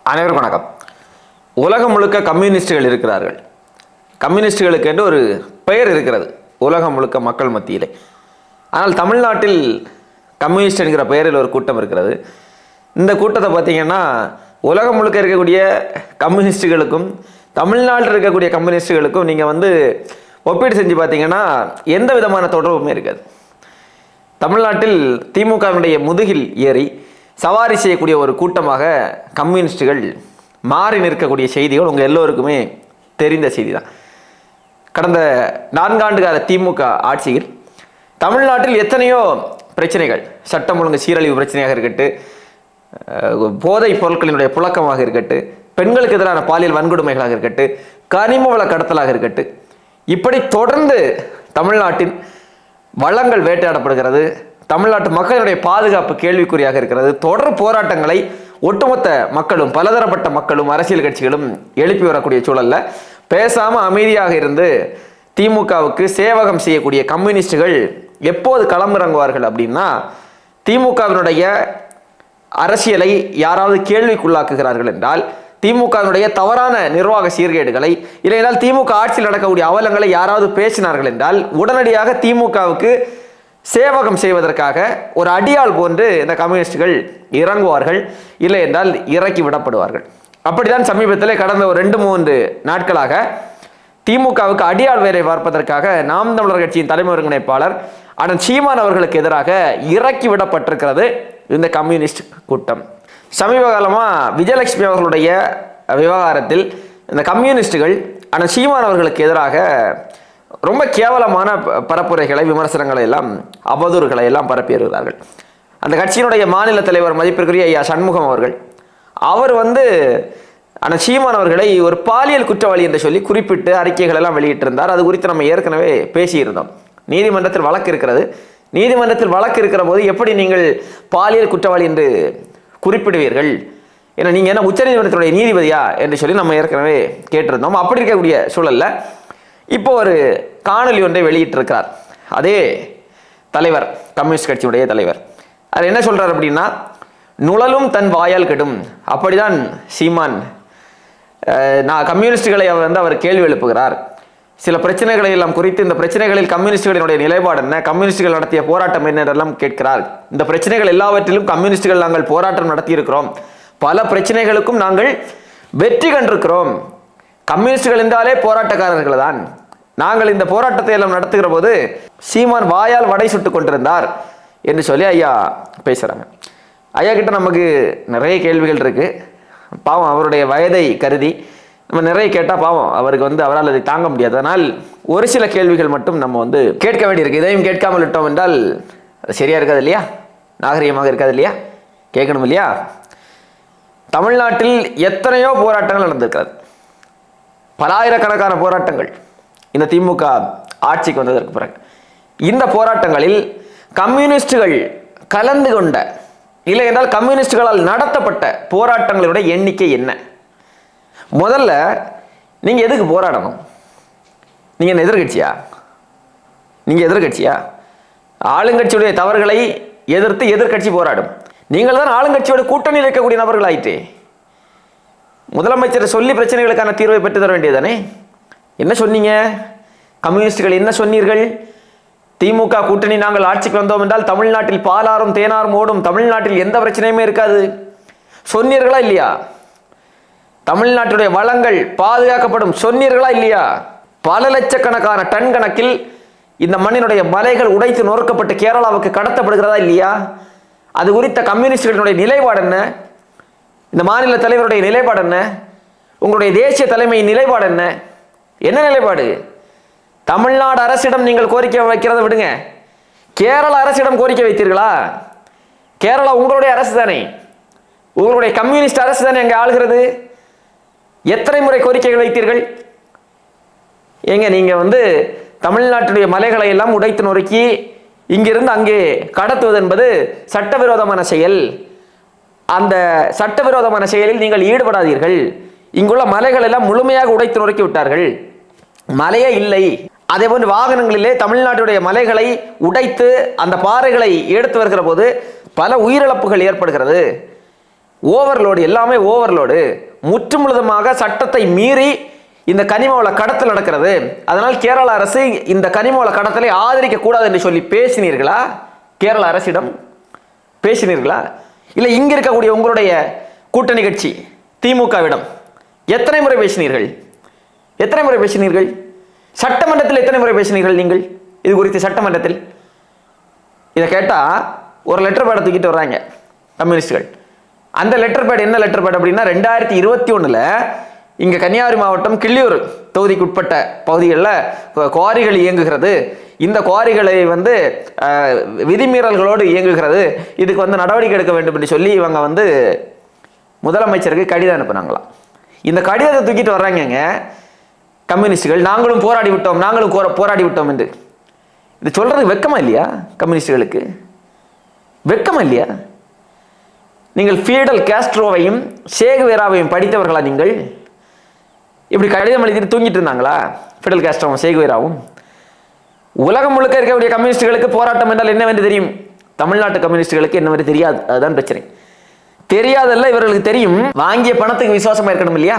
அனைவருக்கும் வணக்கம். உலகம் முழுக்க கம்யூனிஸ்டுகள் இருக்கிறார்கள். கம்யூனிஸ்டுகளுக்கு என்று ஒரு பெயர் இருக்கிறது உலகம் முழுக்க மக்கள் மத்தியிலே. ஆனால் தமிழ்நாட்டில் கம்யூனிஸ்ட் என்கிற பெயரில் ஒரு கூட்டம் இருக்கிறது. இந்த கூட்டத்தை பார்த்தீங்கன்னா உலகம் முழுக்க இருக்கக்கூடிய கம்யூனிஸ்டுகளுக்கும் தமிழ்நாட்டில் இருக்கக்கூடிய கம்யூனிஸ்டுகளுக்கும் நீங்கள் ஒப்பீடு செஞ்சு பார்த்தீங்கன்னா எந்த விதமான தொடர்புமே இருக்காது. தமிழ்நாட்டில் திமுகவினுடைய முதுகில் ஏறி சவாரி செய்யக்கூடிய ஒரு கூட்டமாக கம்யூனிஸ்டுகள் மாறி நிற்கக்கூடிய செய்திகள் உங்கள் எல்லோருக்குமே தெரிந்த செய்தி தான். கடந்த 4 ஆண்டு கால திமுக ஆட்சியில் தமிழ்நாட்டில் எத்தனையோ பிரச்சனைகள், சட்டம் ஒழுங்கு சீரழிவு பிரச்சனையாக இருக்கட்டும், போதைப் பொருட்களினுடைய புழக்கமாக இருக்கட்டும், பெண்களுக்கு எதிரான பாலியல் வன்கொடுமைகளாக இருக்கட்டும், கனிம வள கடத்தலாக இருக்கட்டும், இப்படி தொடர்ந்து தமிழ்நாட்டின் வளங்கள் வேட்டையாடப்படுகிறது. தமிழ்நாட்டு மக்களுடைய பாதுகாப்பு கேள்விக்குறியாக இருக்கிறது. தொடர் போராட்டங்களை ஒட்டுமொத்த மக்களும் பலதரப்பட்ட மக்களும் அரசியல் கட்சிகளும் எழுப்பி வரக்கூடிய சூழல்ல பேசாம அமைதியாக இருந்து திமுகவுக்கு சேவகம் செய்யக்கூடிய கம்யூனிஸ்டுகள் எப்போது களமிறங்குவார்கள் அப்படின்னா, திமுகவினுடைய அரசியலை யாராவது கேள்விக்குள்ளாக்குகிறார்கள் என்றால், திமுகவினுடைய தவறான நிர்வாக சீர்கேடுகளை இல்லையென்றால் திமுக ஆட்சியில் நடக்கக்கூடிய அவலங்களை யாராவது பேசினார்கள் என்றால் உடனடியாக திமுகவுக்கு சேவகம் செய்வதற்காக ஒரு அடியாள் போன்று இந்த கம்யூனிஸ்டுகள் இறங்குவார்கள், இல்லை என்றால் இறக்கி விடப்படுவார்கள். அப்படித்தான் சமீபத்தில் கடந்த ஒரு 2-3 நாட்களாக திமுகவுக்கு அடியாள் வேலை பார்ப்பதற்காக நாம் தமிழர் கட்சியின் தலைமை ஒருங்கிணைப்பாளர் அண்ணன் சீமான் அவர்களுக்கு எதிராக இறக்கி விடப்பட்டிருக்கிறது இந்த கம்யூனிஸ்ட் கூட்டம். சமீப காலமாக விஜயலட்சுமி அவர்களுடைய விவகாரத்தில் இந்த கம்யூனிஸ்டுகள் அண்ணன் சீமான் அவர்களுக்கு எதிராக ரொம்ப கேவலமான பரப்புரைகளை, விமர்சனங்களை எல்லாம், அவதூறுகளை எல்லாம் பரப்பி வருகிறார்கள். அந்த கட்சியினுடைய மாநில தலைவர் மதிப்பிற்குரிய ஐயா சண்முகம் அவர்கள் அண்ணன் சீமான் அவர்களை ஒரு பாலியல் குற்றவாளி என்று சொல்லி குறிப்பிட்டு அறிக்கைகள் எல்லாம் வெளியிட்டிருந்தார். அது குறித்து நம்ம ஏற்கனவே பேசியிருந்தோம். நீதிமன்றத்தில் வழக்கு இருக்கிறது. நீதிமன்றத்தில் வழக்கு இருக்கிற போது எப்படி நீங்கள் பாலியல் குற்றவாளி என்று குறிப்பிடுவீர்கள்? ஏன்னா நீங்கள் என்ன உச்சநீதிமன்றத்தினுடைய நீதிபதியா என்று சொல்லி நம்ம ஏற்கனவே கேட்டிருந்தோம். அப்படி இருக்கக்கூடிய சூழல்ல இப்போ ஒரு காணொலி ஒன்றை வெளியிட்டிருக்கிறார் அதே தலைவர், கம்யூனிஸ்ட் கட்சியுடைய தலைவர். அது என்ன சொல்றார் அப்படின்னா, நுழலும் தன் வாயால் கெடும். அப்படிதான் சீமான் கம்யூனிஸ்டுகளை அவர் கேள்வி எழுப்புகிறார். சில பிரச்சனைகளை எல்லாம் குறித்து, இந்த பிரச்சனைகளில் கம்யூனிஸ்டுகளினுடைய நிலைப்பாடு என்ன, கம்யூனிஸ்டுகள் நடத்திய போராட்டம் என்ன என்றெல்லாம் கேட்கிறார். இந்த பிரச்சனைகள் எல்லாவற்றிலும் கம்யூனிஸ்டுகள் நாங்கள் போராட்டம் நடத்தியிருக்கிறோம், பல பிரச்சனைகளுக்கும் நாங்கள் வெற்றி கண்டிருக்கிறோம். கம்யூனிஸ்டுகள் என்றாலே போராட்டக்காரர்கள் தான். நாங்கள் இந்த போராட்டத்தை எல்லாம் நடத்துகிற போது சீமான் வாயால் வடை சுட்டு கொண்டிருந்தார் என்று சொல்லி ஐயா பேசுறாங்க. ஐயா கிட்ட நமக்கு நிறைய கேள்விகள் இருக்கு. பாவம், அவருடைய வயதை கருதி நம்ம நிறைய கேட்டால் பாவம் அவருக்கு அவரால் அதை தாங்க முடியாது. அதனால் ஒரு சில கேள்விகள் மட்டும் நம்ம கேட்க வேண்டியிருக்கு. இதையும் கேட்காமல் விட்டோம் என்றால் அது சரியா இருக்காது இல்லையா, நாகரிகமாக இருக்காது இல்லையா, கேட்கணும் இல்லையா. தமிழ்நாட்டில் எத்தனையோ போராட்டங்கள் நடந்திருக்கிறது, பல ஆயிரக்கணக்கான போராட்டங்கள் இந்த திமுக ஆட்சிக்கு வந்ததற்கு பிறகு. இந்த போராட்டங்களில் கம்யூனிஸ்டுகள் கலந்து கொண்ட, இல்லை என்றால் கம்யூனிஸ்டுகளால் நடத்தப்பட்ட போராட்டங்களுடைய எண்ணிக்கை என்ன? முதல்ல நீங்க எதுக்கு போராடணும்? நீங்க என்ன எதிர்கட்சியா? நீங்க எதிர்கட்சியா? ஆளுங்கட்சியுடைய தவறுகளை எதிர்த்து எதிர்கட்சி போராடும். நீங்கள் தான் ஆளுங்கட்சியோட கூட்டணியில் இருக்கக்கூடிய நபர்கள் ஆயிட்டே. முதலமைச்சர் சொல்லி பிரச்சனைகளுக்கான தீர்வை பெற்று தர வேண்டியதானே. என்ன சொன்னீங்க? கம்யூனிஸ்டுகள் என்ன சொன்னீர்கள்? திமுக கூட்டணி நாங்கள் ஆட்சிக்கு வந்தோம் என்றால் தமிழ்நாட்டில் பாலாறும் தேனாரும் ஓடும், தமிழ்நாட்டில் எந்த பிரச்சனையுமே இருக்காது சொன்னீர்களா இல்லையா? தமிழ்நாட்டுடைய வளங்கள் பாதுகாக்கப்படும் சொன்னீர்களா இல்லையா? பல லட்சக்கணக்கான டன் கணக்கில் இந்த மண்ணினுடைய மலைகள் உடைத்து நொறுக்கப்பட்டு கேரளாவுக்கு கடத்தப்படுகிறதா இல்லையா? அது குறித்த கம்யூனிஸ்டுகளுடைய நிலைப்பாடு என்ன? இந்த மாநில தலைவருடைய நிலைப்பாடு என்ன? உங்களுடைய தேசிய தலைமையின் நிலைப்பாடு என்ன? என்ன நிலைப்பாடு? தமிழ்நாடு அரசிடம் நீங்கள் கோரிக்கை வைக்கிறத விடுங்க, கேரள அரசிடம் கோரிக்கை வைத்தீர்களா? கேரளா உங்களுடைய அரசு தானே, உங்களுடைய கம்யூனிஸ்ட் அரசு தானே அங்கே ஆளுகிறது. எத்தனை முறை கோரிக்கைகள் வைத்தீர்கள்? ஏங்க நீங்க தமிழ்நாட்டுடைய மலைகளை எல்லாம் உடைத்து நொறுக்கி இங்கிருந்து அங்கே கடத்துவது என்பது சட்டவிரோதமான செயல். அந்த சட்டவிரோதமான செயலில் நீங்கள் ஈடுபடாதீர்கள். இங்குள்ள மலைகள் எல்லாம் முழுமையாக உடைத்து நொறுக்கி விட்டார்கள், மலையே இல்லை. அதே போன்று வாகனங்களிலே தமிழ்நாட்டுடைய மலைகளை உடைத்து அந்த பாறைகளை எடுத்து வருகிற போது பல உயிரிழப்புகள் ஏற்படுகிறது. ஓவர்லோடு, எல்லாமே ஓவர்லோடு. முற்று முழுதுமாக சட்டத்தை மீறி இந்த கனிம வள கடத்தல் நடக்கிறது. அதனால் கேரள அரசு இந்த கனிம வள கடத்தலை ஆதரிக்க கூடாது என்று சொல்லி பேசினீர்களா? கேரள அரசிடம் பேசினீர்களா? இல்லை இங்க இருக்கக்கூடிய உங்களுடைய கூட்டணி கட்சி திமுகவிடம் எத்தனை முறை பேசினீர்கள்? எத்தனை முறை பேசினீர்கள்? சட்டமன்றத்தில் எத்தனை முறை பேசினீர்கள் நீங்கள் இது குறித்து? சட்டமன்றத்தில் இதை கேட்டால் ஒரு லெட்டர் பேடை தூக்கிட்டு வர்றாங்க கம்யூனிஸ்டுகள். அந்த லெட்டர் பேட் என்ன லெட்டர் பேட் அப்படின்னா, 2021 இங்கே கன்னியாகுமரி மாவட்டம் கிள்ளியூர் தொகுதிக்கு உட்பட்ட பகுதிகளில் குவாரிகள் இயங்குகிறது. இந்த குவாரிகளை விதிமீறல்களோடு இயங்குகிறது. இதுக்கு நடவடிக்கை எடுக்க வேண்டும் என்று சொல்லி இவங்க முதலமைச்சருக்கு கடிதம் அனுப்புனாங்களாம். இந்த கடிதத்தை தூக்கிட்டு வர்றாங்க கம்யூனிஸ்டுகள். நாங்களும் போராடி விட்டோம், நாங்களும் போராடி விட்டோம் என்று. இது சொல்றது வெக்கமா இல்லையா கம்யூனிஸ்டுகளுக்கு? வெக்கமா இல்லையா? நீங்கள் ஃபீடல் காஸ்ட்ரோவையும் சேகுவேராவையும் படித்தவர்களா நீங்கள்? இப்படி கடிதம் எழுதிட்டு தூங்கிட்டு இருந்தாங்களா ஃபிடல் காஸ்ட்ரோவும் சேகுவேராவும்? உலகம் முழுக்க இருக்கக்கூடிய கம்யூனிஸ்டுகளுக்கு போராட்டம் என்றால் என்னவென்று தெரியும், தமிழ்நாட்டு கம்யூனிஸ்டுகளுக்கு என்னவென்று தெரியாது. அதுதான் பிரச்சனை. தெரியாதல்ல, இவர்களுக்கு தெரியும். வாங்கிய பணத்துக்கு விசுவாசமா இருக்கணும் இல்லையா?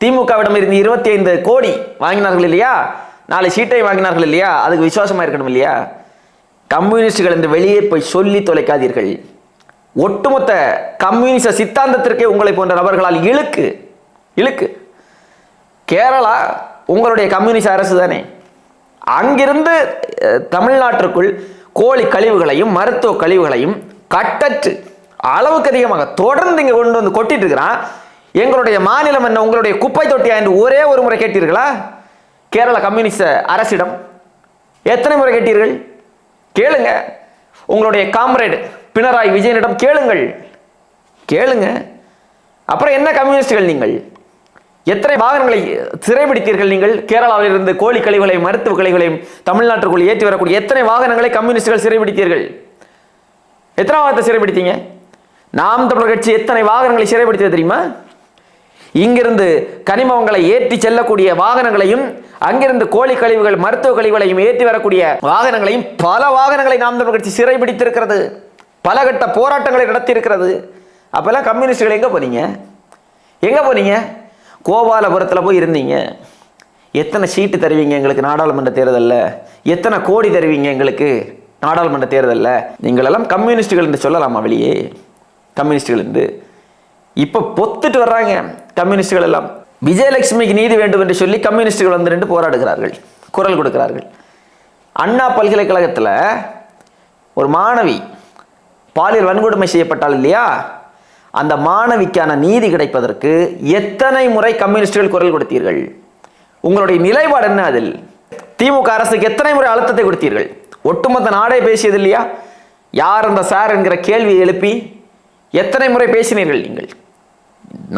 திமுகவிடம் இருந்து 25 கோடி வாங்கினார்கள் இல்லையா? 4 சீட்டை வாங்கினார்கள் இல்லையா? அதுக்கு விசுவாசமா இருக்கணும் இல்லையா? கம்யூனிஸ்டுகள் என்று வெளியே போய் சொல்லி தொலைக்காதீர்கள். ஒட்டுமொத்த கம்யூனிச சித்தாந்தத்திற்கே உங்களை போன்ற நபர்களால் இழுக்கு. கேரளா உங்களுடைய கம்யூனிஸ்ட் அரசு தானே. அங்கிருந்து தமிழ்நாட்டிற்குள் கோழி கழிவுகளையும் மருத்துவ கழிவுகளையும் கட்டற்று அளவுக்கு அதிகமாக தொடர்ந்து இங்கே கொண்டு கொட்டிட்டு இருக்கிறான். எங்களுடைய மாநிலம் என்ன உங்களுடைய குப்பை தொட்டியா என்று ஒரே ஒரு முறை கேட்டீர்களா? கேரள கம்யூனிஸ்ட் அரசிடம் எத்தனை முறை கேட்டீர்கள்? கேளுங்க. உங்களுடைய காம்ரேட் பினராயி விஜயனிடம் கேளுங்க. அப்புறம் என்ன கம்யூனிஸ்டுகள் நீங்கள்? எத்தனை வாகனங்களை சிறைபிடித்தீர்கள் நீங்கள்? கேரளாவில் இருந்து கோழி கழிவுகளையும் மருத்துவ கழிவுகளையும் தமிழ்நாட்டிற்குள் ஏற்றி வரக்கூடிய எத்தனை வாகனங்களை கம்யூனிஸ்டுகள் சிறைபிடித்தீர்கள்? எத்தனை வாகனத்தை சிறைபிடித்தீங்க? நாம் தமிழர் கட்சி எத்தனை வாகனங்களை சிறைபிடித்தது தெரியுமா? இங்கிருந்து கனிமங்களை ஏற்றி செல்லக்கூடிய வாகனங்களையும் அங்கிருந்து கோழி கழிவுகள் மருத்துவ கழிவுகளையும் ஏற்றி வரக்கூடிய வாகனங்களையும் பல வாகனங்களை நாம் தமிழர் கட்சி சிறைபிடித்திருக்கிறது. பல கட்ட போராட்டங்களை நடத்தி இருக்கிறது. அப்பெல்லாம் கம்யூனிஸ்டுகள் எங்க போனீங்க? கோபாலபுரத்தில் போய் இருந்தீங்க. எத்தனை சீட்டு தருவீங்க எங்களுக்கு நாடாளுமன்ற தேர்தலில்? எத்தனை கோடி தருவீங்க எங்களுக்கு நாடாளுமன்ற தேர்தலில்? நீங்களெல்லாம் கம்யூனிஸ்டுகள் என்று சொல்லலாமா வெளியே? கம்யூனிஸ்டுகள் என்று இப்போ பொத்துட்டு வர்றாங்க கம்யூனிஸ்டுகள் எல்லாம். விஜயலட்சுமிக்கு நீதி வேண்டும் என்று சொல்லி கம்யூனிஸ்டுகள் நின்று போராடுகிறார்கள், குரல் கொடுக்கிறார்கள். அண்ணா பல்கலைக்கழகத்தில் ஒரு மாணவி பாலியல் வன்கொடுமை செய்யப்பட்டால் இல்லையா, அந்த மாணவிக்கான நீதி கிடைப்பதற்கு எத்தனை முறை கம்யூனிஸ்டுகள் குரல் கொடுத்தீர்கள்? உங்களுடைய நிலைப்பாடு என்ன? அதில் திமுக அரசுக்கு எத்தனை முறை அழுத்தத்தை கொடுத்தீர்கள்? ஒட்டுமொத்த நாடே பேசியது இல்லையா? யார் அந்த சார் என்கிற கேள்வியை எழுப்பி எத்தனை முறை பேசினீர்கள் நீங்கள்?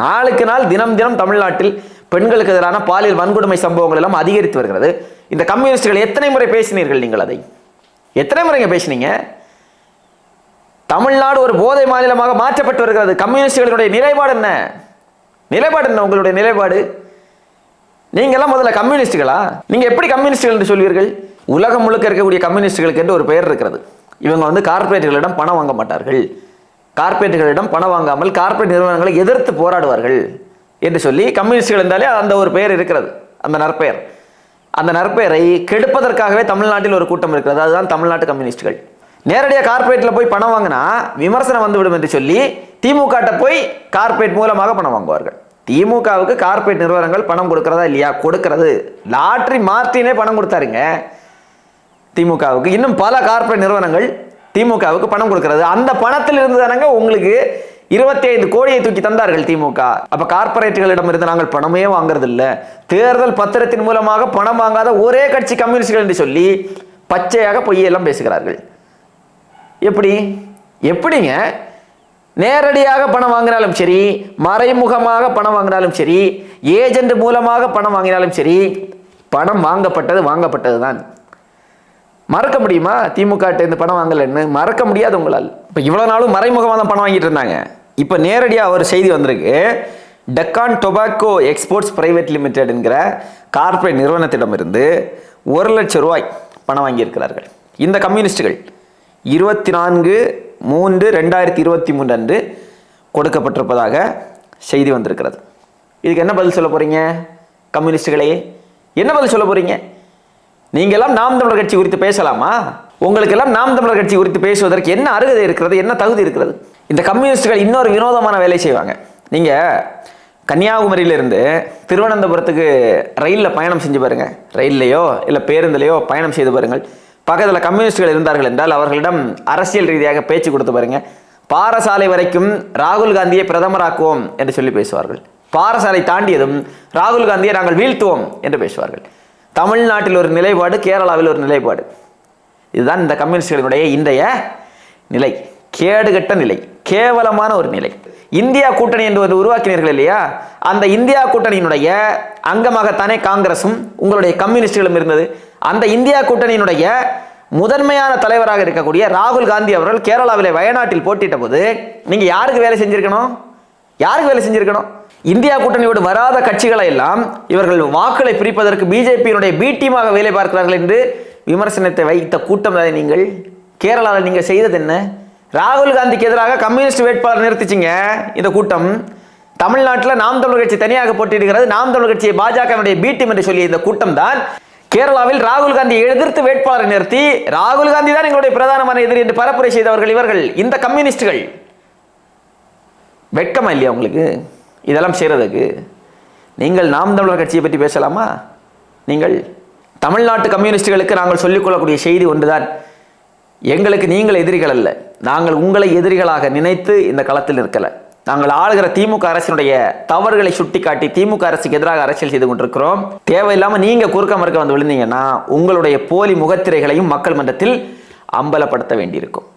நாளுக்கு நாள் தினம் தினம் தமிழ்நாட்டில் பெண்களுக்கு எதிரான பாலியல் வன்கொடுமை சம்பவங்கள் எல்லாம் அதிகரித்து வருகிறது. இந்த கம்யூனிஸ்டுகள் எத்தனை முறை பேசினீர்கள் நீங்கள்? அதை எத்தனை முறைங்க பேசினீங்க? தமிழ்நாடு ஒரு போதை மாநிலமாக மாற்றப்பட்டு வருகிறது. கம்யூனிஸ்டுகளுடைய நிலைப்பாடு என்ன? உங்களுடைய நிலைப்பாடு? நீங்கெல்லாம் முதல்ல கம்யூனிஸ்டுகளா? நீங்க எப்படி கம்யூனிஸ்டுகள் என்று சொல்வீர்கள்? உலகம் முழுக்க இருக்கக்கூடிய கம்யூனிஸ்டுகளுக்கு என்று ஒரு பெயர் இருக்கிறது. இவங்க கார்ப்பரேட்டுகளிடம் பணம் வாங்க மாட்டார்கள், கார்ப்பரேட்டுகளிடம் பணம் வாங்காமல் கார்ப்பரேட் நிறுவனங்களை எதிர்த்து போராடுவார்கள் என்று சொல்லி கம்யூனிஸ்டுகள் என்றாலே அந்த ஒரு பெயர் இருக்கிறது. அந்த நற்பெயர், அந்த நற்பெயரை கெடுப்பதற்காகவே தமிழ்நாட்டில் ஒரு கூட்டம் இருக்கிறது. அதுதான் தமிழ்நாட்டு கம்யூனிஸ்டுகள். நேரடியாக கார்ப்பரேட்டில் போய் பணம் வாங்கினா விமர்சனம் வந்துவிடும் என்று சொல்லி திமுக போய் கார்ப்பரேட் மூலமாக பணம் வாங்குவார்கள். திமுகவுக்கு கார்ப்பரேட் நிறுவனங்கள் பணம் கொடுக்கிறதா இல்லையா? கொடுக்கிறது. லாட்ரி மார்ட்டினே பணம் கொடுத்தாருங்க திமுகவுக்கு. இன்னும் பல கார்ப்பரேட் நிறுவனங்கள் திமுகவுக்கு பணம் கொடுக்கிறது. அந்த பணத்தில் இருந்து தானங்க உங்களுக்கு 25 கோடியை தூக்கி தந்தார்கள் திமுக. அப்ப கார்ப்பரேட்டுகளிடம் இருந்து நாங்கள் பணமே வாங்குறது இல்ல, தேர்தல் பத்திரத்தின் மூலமாக பணம் வாங்காத ஒரே கட்சி கம்யூனிஸ்டுகள் என்று சொல்லி பச்சையாக பொய்யெல்லாம் பேசுகிறார்கள். எப்படிங்க? நேரடியாக பணம் வாங்கினாலும் சரி, மறைமுகமாக பணம் வாங்கினாலும் சரி, ஏஜென்ட் மூலமாக பணம் வாங்கினாலும் சரி, பணம் வாங்கப்பட்டது தான். மறக்க முடியுமா? திமுக இந்த பணம் வாங்கலன்னு மறக்க முடியாது உங்களால். இப்போ இவ்வளவு நாளும் மறைமுகமாக தான் பணம் வாங்கிட்டு இருந்தாங்க. இப்போ நேரடியாக ஒரு செய்தி வந்திருக்கு. Deccan tobacco exports private limited என்கிற கார்ப்பரேட் நிறுவனத்திடமிருந்து 1 லட்சம் ரூபாய் பணம் வாங்கியிருக்கிறார்கள் இந்த கம்யூனிஸ்டுகள். 24/3/2023 அன்று கொடுக்கப்பட்டிருப்பதாக செய்தி வந்திருக்கிறது. இதுக்கு என்ன பதில் சொல்ல போறீங்க கம்யூனிஸ்டுகளே? என்ன பதில் சொல்ல போறீங்க? நீங்கெல்லாம் நாம் தமிழர் கட்சி குறித்து பேசலாமா? உங்களுக்கெல்லாம் நாம் தமிழர் கட்சி குறித்து பேசுவதற்கு என்ன அருகதை இருக்கிறது, என்ன தகுதி இருக்கிறது? இந்த கம்யூனிஸ்டுகள் இன்னொரு வினோதமான வேலை செய்வாங்க. நீங்க கன்னியாகுமரியிலிருந்து திருவனந்தபுரத்துக்கு ரயிலில் பயணம் செஞ்சு பாருங்க, ரயில்லையோ இல்லை பேருந்துலையோ பயணம் செய்து பாருங்கள். பக்கத்தில் கம்யூனிஸ்டுகள் இருந்தார்கள் என்றால் அவர்களிடம் அரசியல் ரீதியாக பேச்சு கொடுத்து பாருங்க. பாரசாலை வரைக்கும் ராகுல் காந்தியை பிரதமராக்குவோம் என்று சொல்லி பேசுவார்கள். பாரசாலை தாண்டியதும் ராகுல் காந்தியை நாங்கள் வீழ்த்துவோம் என்று பேசுவார்கள். தமிழ்நாட்டில் ஒரு நிலைப்பாடு, கேரளாவில் ஒரு நிலைப்பாடு. இதுதான் இந்த கம்யூனிஸ்டுகளினுடைய இன்றைய நிலை. கேடுகட்ட நிலை, கேவலமான ஒரு நிலை. இந்தியா கூட்டணி என்று ஒரு உருவாக்கினீர்கள் இல்லையா? அந்த இந்தியா கூட்டணியினுடைய அங்கமாகத்தானே காங்கிரசும் உங்களுடைய கம்யூனிஸ்டுகளும் இருந்தது. அந்த இந்தியா கூட்டணியினுடைய முதன்மையான தலைவராக இருக்கக்கூடிய ராகுல் காந்தி அவர்கள் கேரளாவிலே வயநாட்டில் போட்டிட்ட போது நீங்க யாருக்கு வேலை செஞ்சிருக்கணும்? யாருக்கு வேலை செஞ்சிருக்கணும்? இந்தியா கூட்டணியோடு வராத கட்சிகளை எல்லாம் இவர்கள் வாக்களை பிரிப்பதற்கு பிஜேபியினுடைய பி டீமாக வேலை பார்க்கிறார்கள் என்று விமர்சனத்தை வைத்த கூட்டம் தான் நீங்கள். கேரளாவில் நீங்க செய்தது என்ன? ராகுல் காந்திக்கு எதிராக கம்யூனிஸ்ட் வேட்பாளர் நிறுத்திச்சிங்க இந்த கூட்டம். தமிழ்நாட்டில் நாம் தமிழர் கட்சி தனியாக போட்டியிடுகிறது, நாம் தமிழர் கட்சியை பாஜகவுடைய பி டீம் என்று சொல்லிய இந்த கூட்டம் தான் கேரளாவில் ராகுல் காந்தியை எதிர்த்து வேட்பாளரை நிறுத்தி ராகுல் காந்தி தான் எங்களுடைய பிரதானமான எதிரி என்று பரப்புரை செய்தவர்கள் இவர்கள், இந்த கம்யூனிஸ்டுகள். வெட்கமா இல்லையா உங்களுக்கு இதெல்லாம் செய்யறதுக்கு? நீங்கள் நாம் தமிழர் கட்சியை பற்றி பேசலாமா? நீங்கள் தமிழ்நாட்டு கம்யூனிஸ்டுகளுக்கு நாங்கள் சொல்லிக்கொள்ளக்கூடிய செய்தி ஒன்றுதான், எங்களுக்கு நீங்கள் எதிரிகள் அல்ல, நாங்கள் உங்களை எதிரிகளாக நினைத்து இந்த களத்தில் நிற்கல. நாங்கள் ஆளுகிற திமுக அரசினுடைய தவறுகளை சுட்டிக்காட்டி திமுக அரசுக்கு எதிராக அரசியல் செய்து கொண்டிருக்கிறோம். தேவையில்லாம நீங்க குறுக்க மறுக்க வந்து விழுந்தீங்கன்னா உங்களுடைய போலி முகத்திரைகளையும் மக்கள் மன்றத்தில் அம்பலப்படுத்த வேண்டியிருக்கும்.